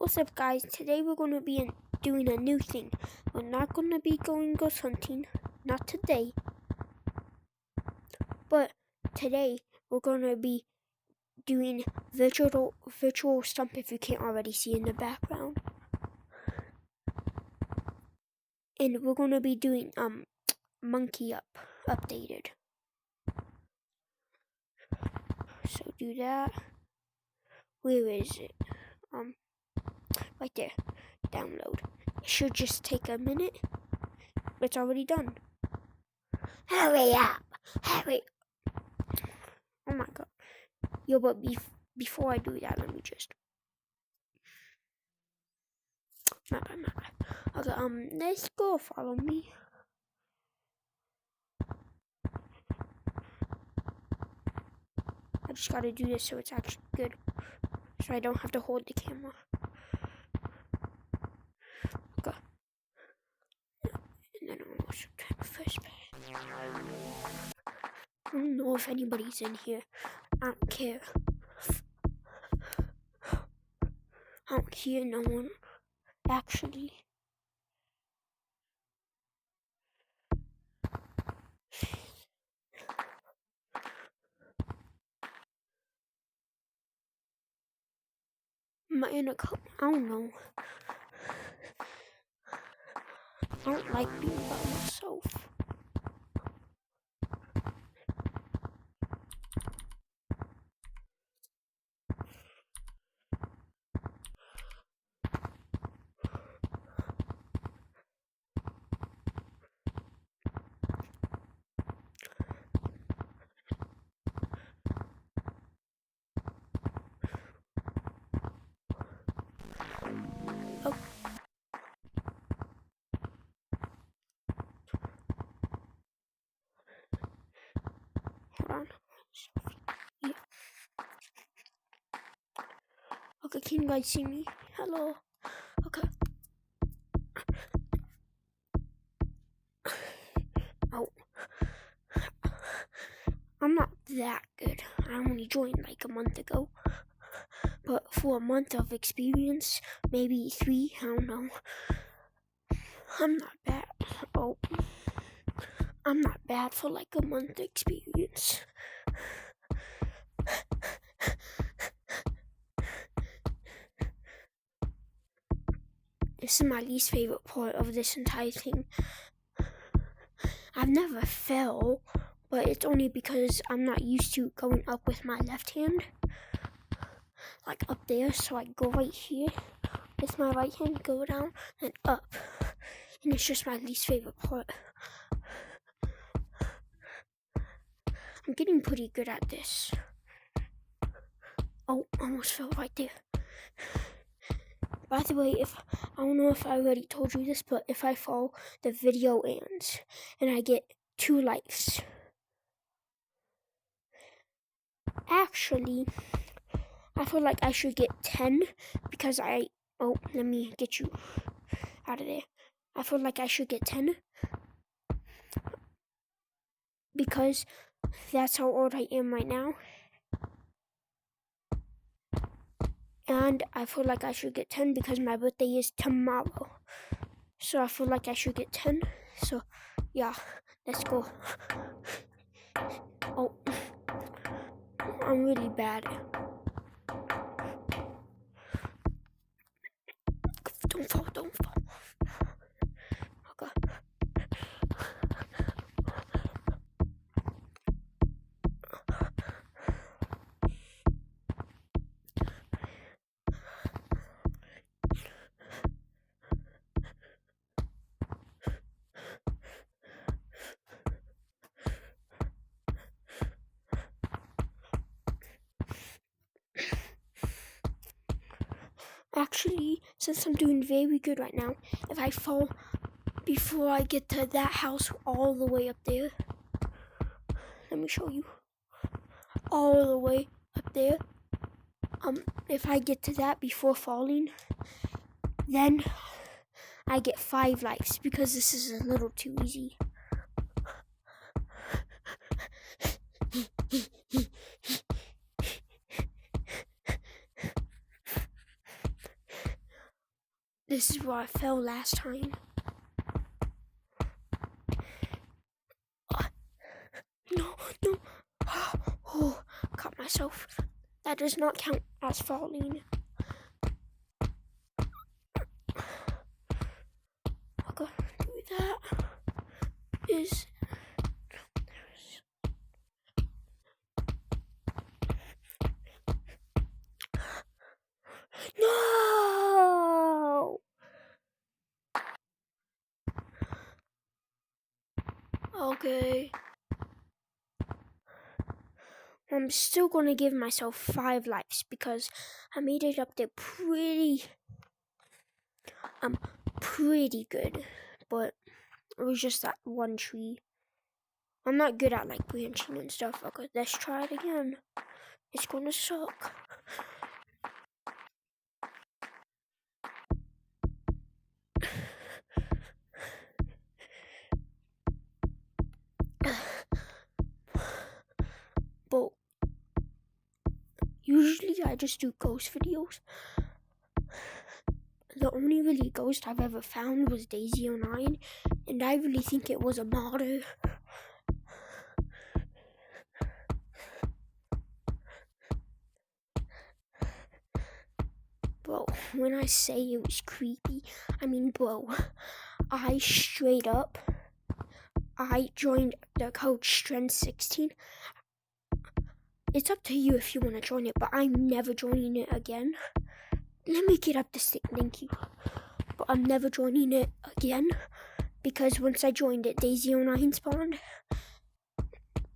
What's up, guys? Today we're going to be doing a new thing. We're not going to be going ghost hunting, not today. But today we're going to be doing virtual stump, if you can't already see in the background. And we're going to be doing monkey updated. So do that. Where is it? Right there. Download. It should just take a minute. It's already done. Hurry up! Hurry! Oh my god. Yo, but before I do that, let me just... My bad. Okay, let's go. Follow me. I just gotta do this so it's actually good. So I don't have to hold the camera. Okay. And then I'm also trying to first page. I don't know if anybody's in here. I don't care. I don't hear no one. Actually. My intercom. I don't know. I don't like being by myself. Oh. Hold on. Yeah. Okay, can you guys see me? Hello. Okay. Oh. I'm not that good. I only joined like a month ago. But for a month of experience, maybe 3, I don't know. I'm not bad. Oh. I'm not bad for like a month experience. This is my least favorite part of this entire thing. I've never fell, but it's only because I'm not used to going up with my left hand. Like up there, so I go right here with my right hand, go down and up. And it's just my least favorite part. I'm getting pretty good at this. Oh, almost fell right there. By the way, I don't know if I already told you this, but if I fall, the video ends and I get 2 likes. Actually, I feel like I should get 10 because oh, let me get you out of there. I feel like I should get 10 because that's how old I am right now. And I feel like I should get 10 because my birthday is tomorrow. So I feel like I should get 10. So, yeah, let's go. Oh, I'm really bad. Don't fall. Okay. Actually, since I'm doing very good right now, if I fall before I get to that house all the way up there, let me show you. All the way up there. If I get to that before falling, then I get 5 likes because this is a little too easy. This is where I fell last time. No. Oh, caught myself. That does not count as falling. Okay, do that. Is no. Okay. I'm still gonna give myself 5 lives because I made it up there pretty good, but it was just that one tree. I'm not good at like branching and stuff. Okay, let's try it again. It's gonna suck. But usually I just do ghost videos. The only really ghost I've ever found was Daisy09, and I really think it was a modder. Bro, when I say it was creepy, I mean, bro, I straight up, I joined the Coach Strength 16. It's up to you if you want to join it, but I'm never joining it again. Let me get up the stick, thank you. But I'm never joining it again, because once I joined it, Daisy09 spawned,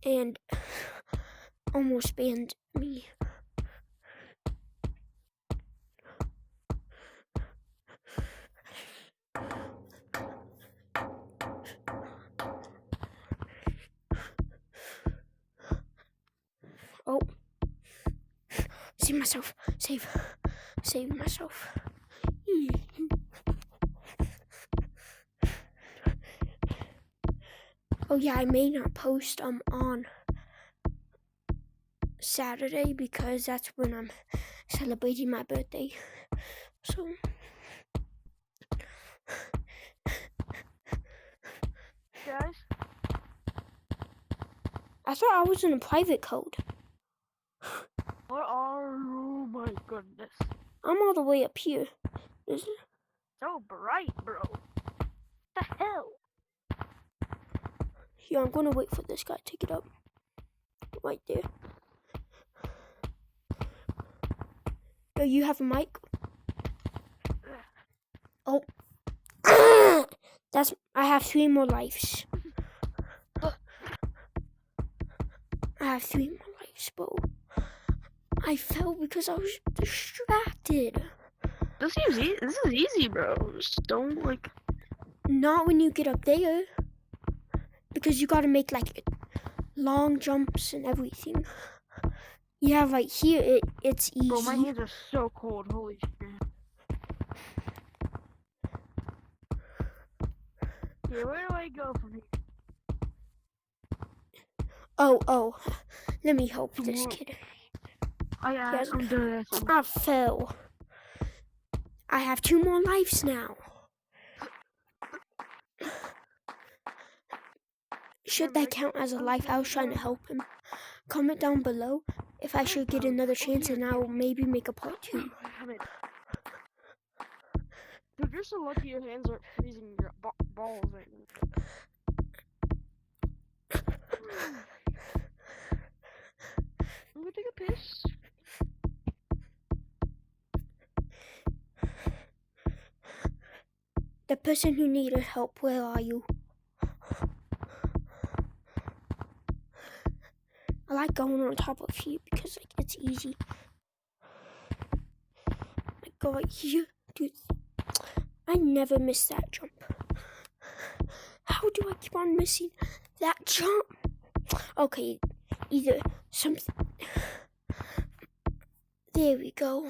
and almost banned me. Oh, save myself, save myself. Oh yeah, I may not post on Saturday because that's when I'm celebrating my birthday. So guys, I thought I was in a private code. oh my goodness. I'm all the way up here. Is it? So bright, bro. What the hell? Yeah, I'm gonna wait for this guy to take it up. Right there. Yo, you have a mic? Oh. I have 3 more lives. I have 3 more lives, bro. I fell because I was distracted. This is easy, bro. Just don't like. Not when you get up there. Because you gotta make like long jumps and everything. Yeah, right here it's easy. Bro, my hands are so cold. Holy shit. Yeah, where do I go from here? Oh. Let me help this kid. Oh yeah, I'm doing this. I fell. I have 2 more lives now. Should that count as a life? I was trying to help him. Comment down below if I should get another chance, and I'll maybe make a part 2. Dude, you're so lucky your hands aren't freezing your balls right now. I'm gonna take a piss. The person who needed help, where are you? I like going on top of you because like it's easy. Like go right here, dude. I never miss that jump. How do I keep on missing that jump? Okay, either something. There we go.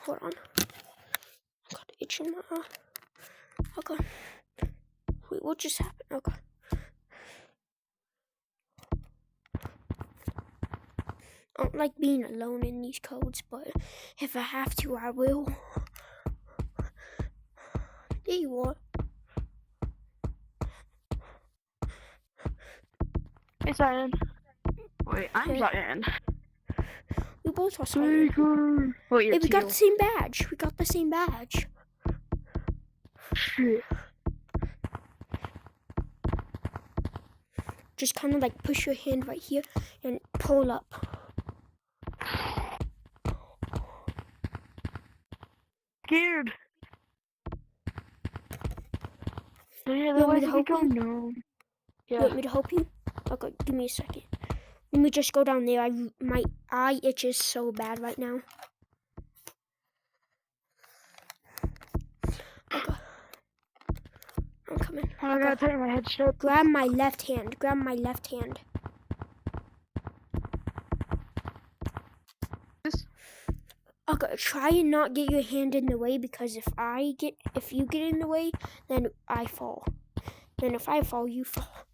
Hold on. I got an itch in my eye. Okay. Wait, what just happened? Okay. I don't like being alone in these codes, but if I have to, I will. There you are. Hey, Cyan. Wait, I'm Hey. Cyan. We both are Cyan. Wait, you're Hey, we got teal. the same badge. We got the same badge. Shit. Just kind of like push your hand right here and pull up. Scared. Yeah, You the want me way to we help go. you? No. You Yeah. want me to help you? Okay, give me a second. Let me just go down there. My eye itches so bad right now. Okay. I'm coming. I gotta tighten my head shut. Grab my left hand. Grab my left hand. This. Okay, try and not get your hand in the way, because if you get in the way, then I fall. Then if I fall, you fall.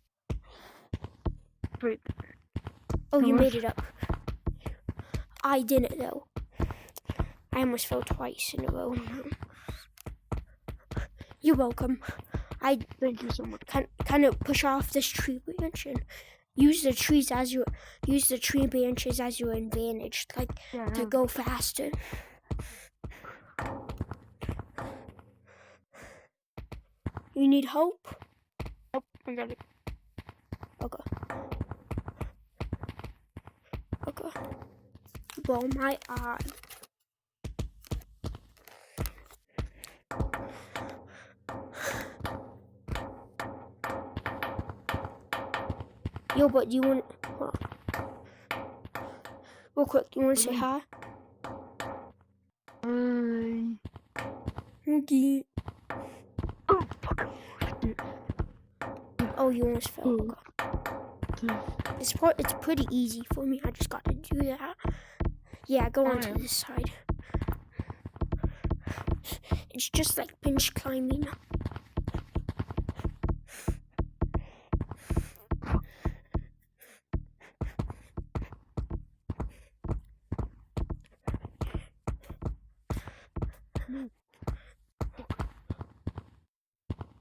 Wait. Oh, you made it up. I didn't though. I almost fell twice in a row. You're welcome. Thank you so much. Kind of push off this tree branch and use the tree branches as your advantage, like to go faster. You need help? Nope, I got it. Okay. Blow my eye. Yo, but you want... Hold on. Real quick, you want to say hi? Okay. Oh, fuck. Oh, you almost fell. Okay. It's pretty easy for me. I just got to do that. Yeah, go on to this side. It's just like pinch climbing.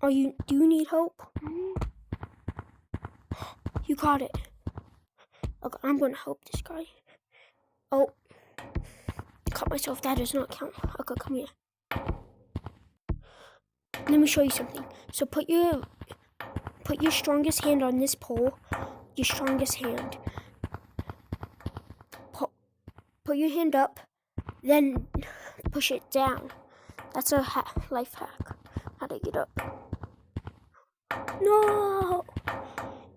Do you need help? You got it. Okay, I'm gonna help this guy. Oh, cut myself. That does not count. Okay, come here. Let me show you something. So put your strongest hand on this pole. Your strongest hand. Put your hand up, then push it down. That's a life hack. How to get up. No,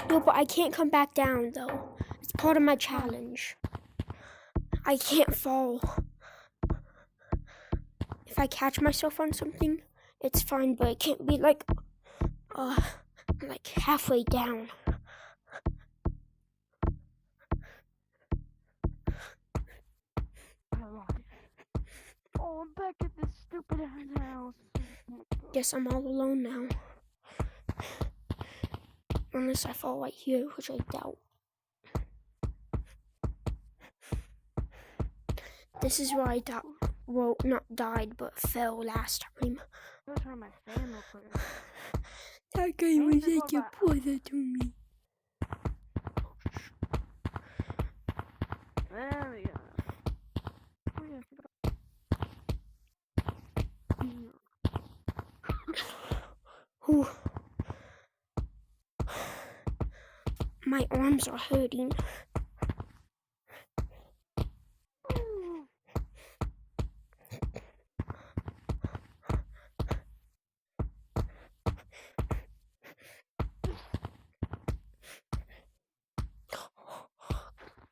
but I can't come back down though. It's part of my challenge. I can't fall. If I catch myself on something, it's fine, but it can't be like halfway down. Oh, I'm back at this stupid house. Guess I'm all alone now. Unless I fall right here, which I doubt. This is where I not died, but fell last time. I'm gonna turn my fan real quick. That guy was like a brother to me. There we go. Ooh. My arms are hurting.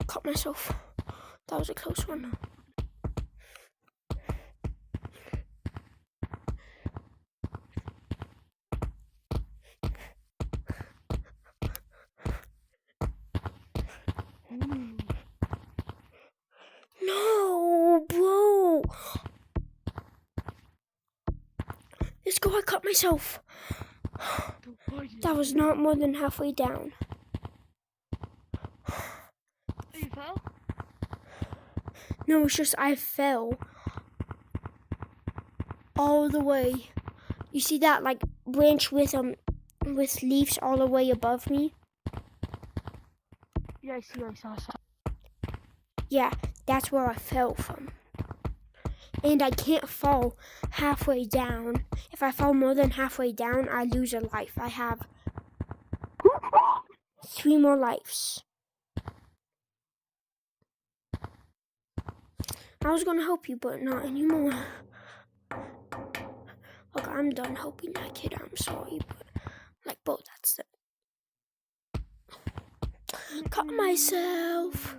Cut myself. That was a close one. No, bro. Let's go. I cut myself. That was not more than halfway down. You fell? No, it's just I fell all the way. You see that like branch with leaves all the way above me? Yeah, I saw. Yeah, that's where I fell from. And I can't fall halfway down. If I fall more than halfway down, I lose a life. I have 3 more lives. I was gonna help you, but not anymore. Look, I'm done helping that kid. I'm sorry, but like, bro, that's it. Cut myself.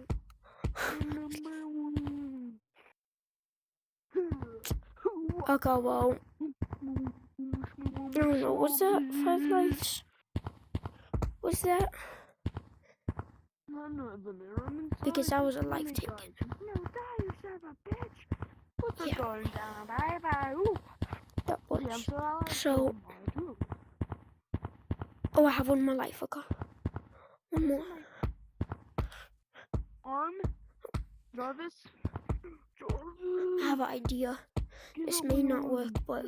Okay, well, I don't know. What's that? 5 lives? What's that? Because that was a life taken. No, die, you son of a bitch. What's Yeah. going down? Bye bye. Ooh. That was. Yeah, I'm so alive. So, oh, I have 1 more life. Okay. 1 more. Arm? Jarvis? I have an idea. This may not work, but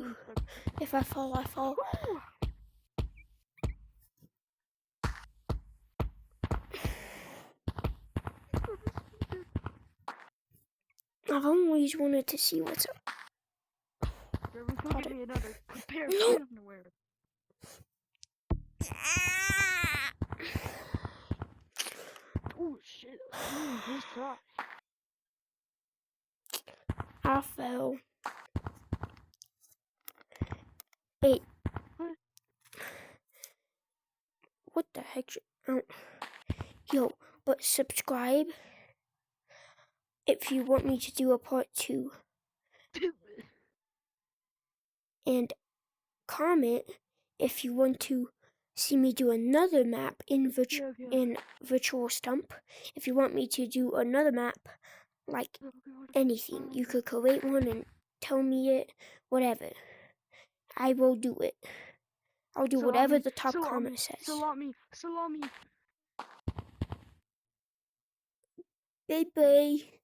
if I fall, I fall. I've always wanted to see what's up. Jarvis, go get me another pair of No. underwear. Oh shit, this sucks. I fell. 8. What the heck? Yo, but subscribe if you want me to do a part 2. And comment if you want to see me do another map in Virtual Stump. If you want me to do another map, like anything, you could create one and tell me it, whatever. I will do it. I'll do whatever the top comment says. Salami. Bye bye.